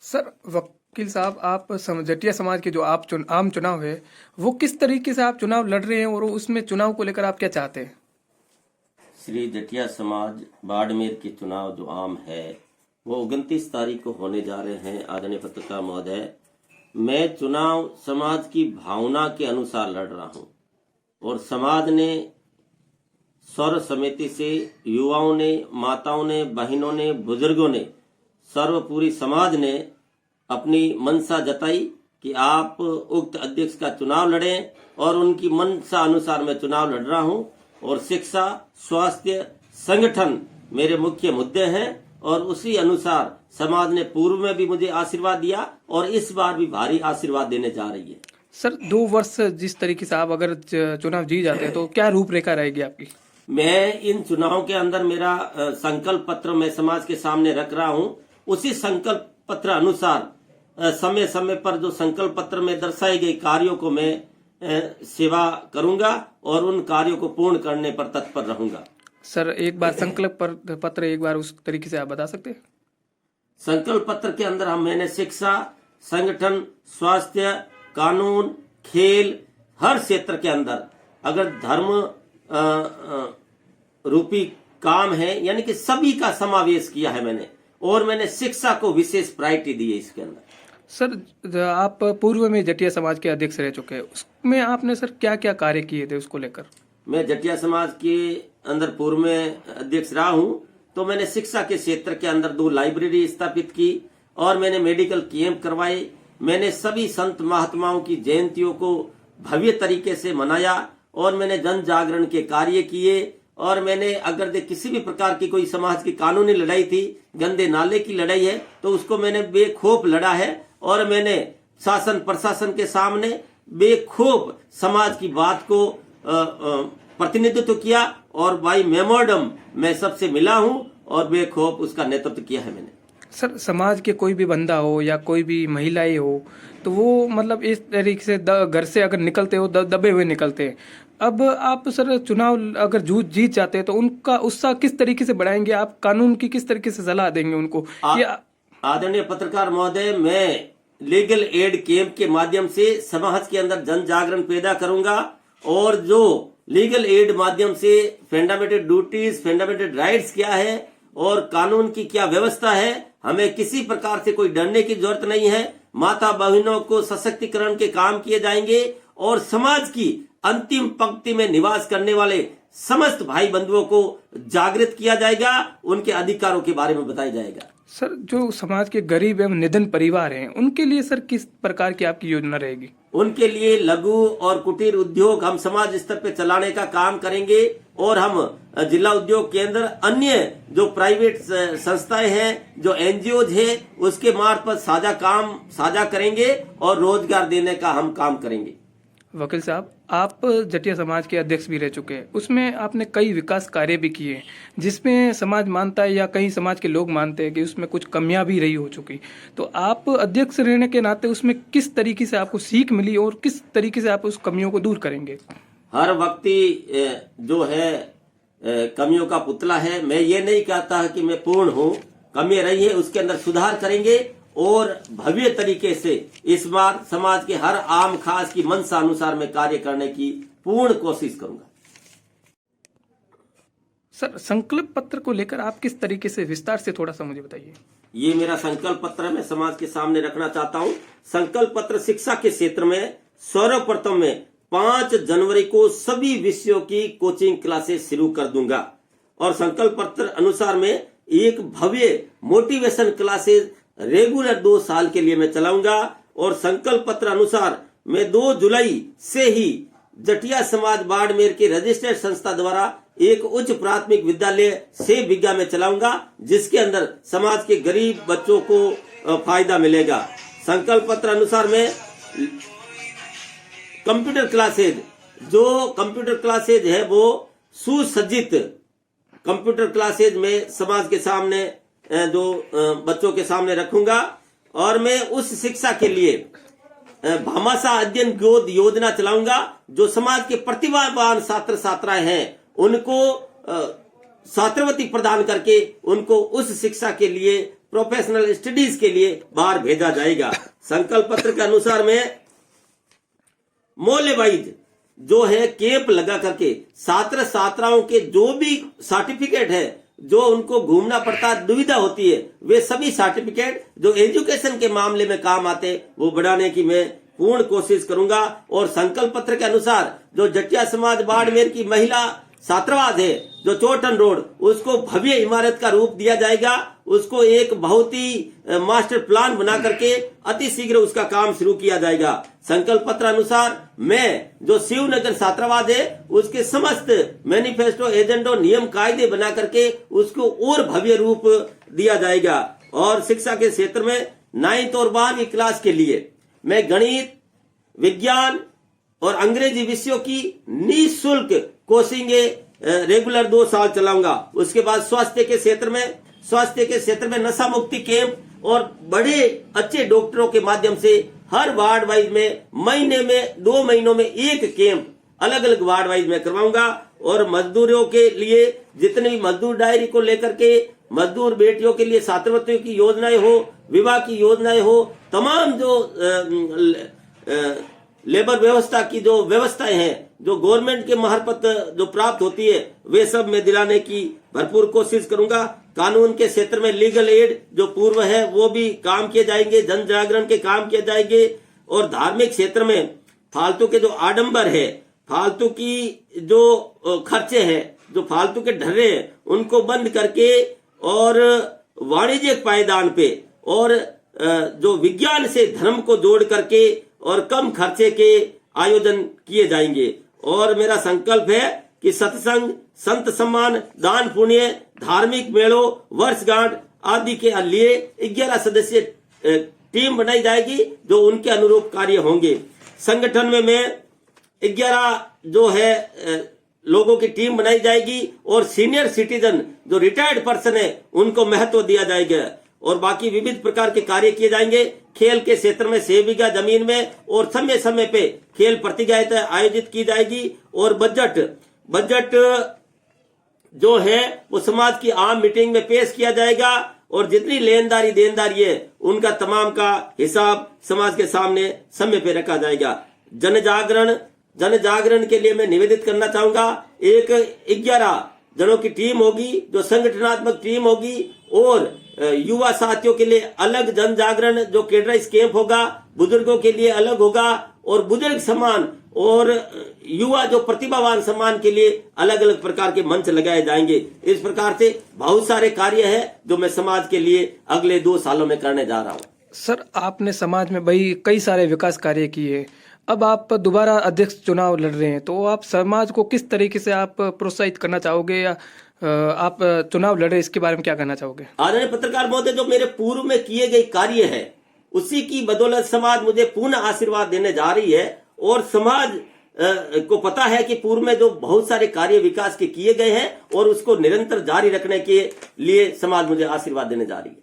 Sir वकील साहब, आप जटिया समाज के जो आम चुनाव है, वो किस तरीके से आप चुनाव लड़ रहे हैं और उसमें चुनाव को लेकर आप क्या चाहते हैं? श्री जटिया समाज बाड़मेर के चुनाव जो आम है वो 29 तारीख को होने जा रहे हैं। आदरणीय पत्रकार महोदय, मैं चुनाव समाज की भावना के अनुसार लड़ रहा हूं और समाज ने, सर्व समिति से युवाओं ने, माताओं ने, बहनों ने, बुजुर्गों ने, सर्वपूरी समाज ने अपनी मंशा जताई कि आप उक्त अध्यक्ष का चुनाव लड़ें और उनकी मंशा अनुसार मैं चुनाव लड़ रहा हूं। और शिक्षा, स्वास्थ्य, संगठन मेरे मुख्य मुद्दे हैं और उसी अनुसार समाज ने पूर्व में भी मुझे आशीर्वाद दिया और इस बार भी भारी आशीर्वाद देने जा रही है। सर 2 वर्ष जिस तरीके से आप अगर चुनाव जीत जाते हैं तो क्या रूपरेखा रहेगी आपकी? मैं इन चुनाव के अंदर मेरा संकल्प पत्र मैं समाज के सामने रख रहा हूं। उसी संकल्प पत्र अनुसार समय समय पर जो संकल्प पत्र में दर्शाए गए कार्यों को मैं सेवा करूंगा और उन कार्यों को पूर्ण करने पर तत्पर रहूंगा। सर एक बार संकल्प पत्र एक बार उस तरीके से आप बता सकते हैं? संकल्प पत्र के अंदर मैंने शिक्षा, संगठन, स्वास्थ्य, कानून, खेल, हर क्षेत्र के अंदर अगर धर्म रूपी काम है यानी कि सभी का समावेश किया है मैंने, और मैंने शिक्षा को विशेष प्रायोरिटी दी है इसके अंदर। सर आप पूर्व में जटिया समाज के अध्यक्ष रह चुके हैं, उसमें आपने सर क्या क्या कार्य किए थे उसको लेकर? मैं जटिया समाज के अंदर पूर्व में अध्यक्ष रहा हूं, तो मैंने शिक्षा के क्षेत्र के अंदर 2 लाइब्रेरी स्थापित की और मैंने मेडिकल कैंप करवाए। मैंने सभी संत महात्माओं की जयंतियों को भव्य तरीके से मनाया और मैंने जन जागरण के कार्य किए। और मैंने अगर किसी भी प्रकार की कोई समाज की कानूनी लड़ाई थी, गंदे नाले की लड़ाई है, तो उसको मैंने बेखौफ लड़ा है और मैंने शासन प्रशासन के सामने बेखौफ समाज की बात को प्रतिनिधित्व किया और बाई मेमोरंडम मैं सबसे मिला हूं और बेखौफ उसका नेतृत्व किया है मैंने। सर समाज के कोई भी बंदा हो या कोई भी महिलाएं हो तो वो मतलब इस तरीके से घर से अगर निकलते हो दबे हुए निकलते हैं। अब आप सर चुनाव अगर जीत जाते हैं तो उनका उत्साह किस तरीके से बढ़ाएंगे? आप कानून की किस तरीके से सलाह देंगे उनको? आदरणीय पत्रकार महोदय, मैं लीगल एड कैंप के माध्यम से समाज के अंदर जन जागरण पैदा करूंगा और जो लीगल एड माध्यम से फंडामेंटल ड्यूटीज, फंडामेंटल राइट्स क्या है और कानून की क्या व्यवस्था है, हमें किसी प्रकार से कोई डरने की जरूरत नहीं है। माता बहनों को सशक्तिकरण के काम किए जाएंगे और समाज की अंतिम पंक्ति में निवास करने वाले समस्त भाई बंधुओं को जागृत किया जाएगा, उनके अधिकारों के बारे में बताया जाएगा। सर जो समाज के गरीब एवं निधन परिवार हैं उनके लिए सर किस प्रकार की आपकी योजना रहेगी? उनके लिए लघु और कुटीर उद्योग हम समाज स्तर पे चलाने का काम करेंगे और हम जिला उद्योग केंद्र, अन्य जो प्राइवेट संस्थाएं हैं, जो एनजीओज है, उसके मार्फत साझा करेंगे और रोजगार देने का हम काम करेंगे। वकील साहब, आप जटिया समाज के अध्यक्ष भी रह चुके हैं, उसमें आपने कई विकास कार्य भी किए जिसमें समाज मानता है या कई समाज के लोग मानते हैं कि उसमें कुछ कमियां भी रही हो चुकी। तो आप अध्यक्ष रहने के नाते उसमें किस तरीके से आपको सीख मिली और किस तरीके से आप उस कमियों को दूर करेंगे? हर व्यक्ति जो है कमियों का पुतला है। मैं ये नहीं कहता कि मैं पूर्ण हूँ, कमी रही है उसके अंदर सुधार करेंगे और भव्य तरीके से इस बार समाज के हर आम खास की मंशा अनुसार मैं कार्य करने की पूर्ण कोशिश करूंगा। सर संकल्प पत्र को लेकर आप किस तरीके से विस्तार से थोड़ा सा मुझे बताइए। ये मेरा संकल्प पत्र मैं समाज के सामने रखना चाहता हूं। संकल्प पत्र शिक्षा के क्षेत्र में सर्वप्रथम में 5 जनवरी को सभी विषयों की कोचिंग क्लासेस शुरू कर दूंगा और संकल्प पत्र अनुसार में एक भव्य मोटिवेशन क्लासेस रेगुलर 2 साल के लिए मैं चलाऊंगा और संकल्प पत्र अनुसार मैं 2 जुलाई से ही जटिया समाज बाड़मेर के रजिस्टर्ड संस्था द्वारा एक उच्च प्राथमिक विद्यालय से विज्ञा में चलाऊंगा, जिसके अंदर समाज के गरीब बच्चों को फायदा मिलेगा। संकल्प पत्र अनुसार में कंप्यूटर क्लासेज है वो सुसज्जित कंप्यूटर क्लासेज में समाज के सामने जो बच्चों के सामने रखूंगा और मैं उस शिक्षा के लिए भामाशाह अध्ययन गोद योजना चलाऊंगा। जो समाज के प्रतिभावान छात्र छात्राएं हैं उनको छात्रवृत्ति प्रदान करके उनको उस शिक्षा के लिए प्रोफेशनल स्टडीज के लिए बाहर भेजा जाएगा। संकल्प पत्र के अनुसार में मोहल्ले वाइज जो है कैंप लगा करके छात्र छात्राओं के जो भी सर्टिफिकेट है, जो उनको घूमना पड़ता है, दुविधा होती है, वे सभी सर्टिफिकेट जो एजुकेशन के मामले में काम आते वो बढ़ाने की मैं पूर्ण कोशिश करूंगा। और संकल्प पत्र के अनुसार जो जटिया समाज बाड़मेर की महिला छात्रावास है, जो चोटन रोड, उसको भव्य इमारत का रूप दिया जाएगा। उसको एक बहुत ही मास्टर प्लान बना करके अति शीघ्र उसका काम शुरू किया जाएगा। संकल्प पत्र अनुसार मैं जो शिवनगर छात्रावास है उसके समस्त मैनिफेस्टो एजेंडो नियम कायदे बना करके उसको और भव्य रूप दिया जाएगा। और शिक्षा के क्षेत्र में 9वीं और 12वीं क्लास के लिए मैं गणित, विज्ञान और अंग्रेजी विषयों की निःशुल्क कोचिंगें रेगुलर 2 साल चलाऊंगा। उसके बाद स्वास्थ्य के क्षेत्र में नशा मुक्ति कैंप और बड़े अच्छे डॉक्टरों के माध्यम से हर वार्ड वाइज में महीने में 2 महीनों में एक कैंप अलग अलग वार्ड वाइज में करवाऊंगा। और मजदूरों के लिए जितने भी मजदूर डायरी को लेकर के, मजदूर बेटियों के लिए छात्रवृत्तियों की योजनाएं हो, विवाह की योजनाएं हो, तमाम जो लेबर व्यवस्था की जो व्यवस्थाएं हैं, जो गवर्नमेंट के मार्फत जो प्राप्त होती है, वे सब मैं दिलाने की भरपूर कोशिश करूंगा। कानून के क्षेत्र में लीगल एड जो पूर्व है वो भी काम किए जाएंगे, जन जागरण के काम किए जाएंगे। और धार्मिक क्षेत्र में फालतू के जो आडंबर है, फालतू की जो खर्चे हैं, जो फालतू के ढर्रे हैं, उनको बंद करके और वाणिज्यिक पायदान पे और जो विज्ञान से धर्म को जोड़ करके और कम खर्चे के आयोजन किए जाएंगे। और मेरा संकल्प है कि सत्संग, संत सम्मान, दान पुण्य, धार्मिक मेलों, वर्षगांठ आदि के लिए 11 सदस्यीय टीम बनाई जाएगी जो उनके अनुरूप कार्य होंगे। संगठन में मैं 11 जो है लोगों की टीम बनाई जाएगी और सीनियर सिटीजन जो रिटायर्ड पर्सन है उनको महत्व दिया जाएगा। और बाकी विविध प्रकार के कार्य किए जाएंगे। खेल के क्षेत्र में 6 बीघा जमीन में और समय समय पे खेल प्रतियोगिताएं आयोजित की जाएगी। और बजट जो है वो समाज की आम मीटिंग में पेश किया जाएगा। और जितनी लेनदारी देनदारी है उनका तमाम का हिसाब समाज के सामने समय पे रखा जाएगा। जन जागरण के लिए मैं निवेदित करना चाहूंगा, एक 11 जनों की टीम होगी जो संगठनात्मक टीम होगी। और युवा साथियों के लिए अलग जन जागरण जो केडराइज कैंप होगा, बुजुर्गों के लिए अलग होगा। और बुजुर्ग सम्मान और युवा जो प्रतिभावान सम्मान के लिए अलग अलग प्रकार के मंच लगाए जाएंगे। इस प्रकार से बहुत सारे कार्य है जो मैं समाज के लिए अगले 2 सालों में करने जा रहा हूँ। सर, आपने समाज में भाई कई सारे विकास कार्य किए, अब आप दोबारा अध्यक्ष चुनाव लड़ रहे हैं, तो आप समाज को किस तरीके से आप प्रोत्साहित करना चाहोगे या आप चुनाव लड़ रहे, इसके बारे में क्या कहना चाहोगे? आदरणीय पत्रकार महोदय, जो मेरे पूर्व में किए गए कार्य है उसी की बदौलत समाज मुझे पूर्ण आशीर्वाद देने जा रही है। और समाज को पता है कि पूर्व में जो बहुत सारे कार्य विकास के किए गए हैं और उसको निरंतर जारी रखने के लिए समाज मुझे आशीर्वाद देने जा रही है।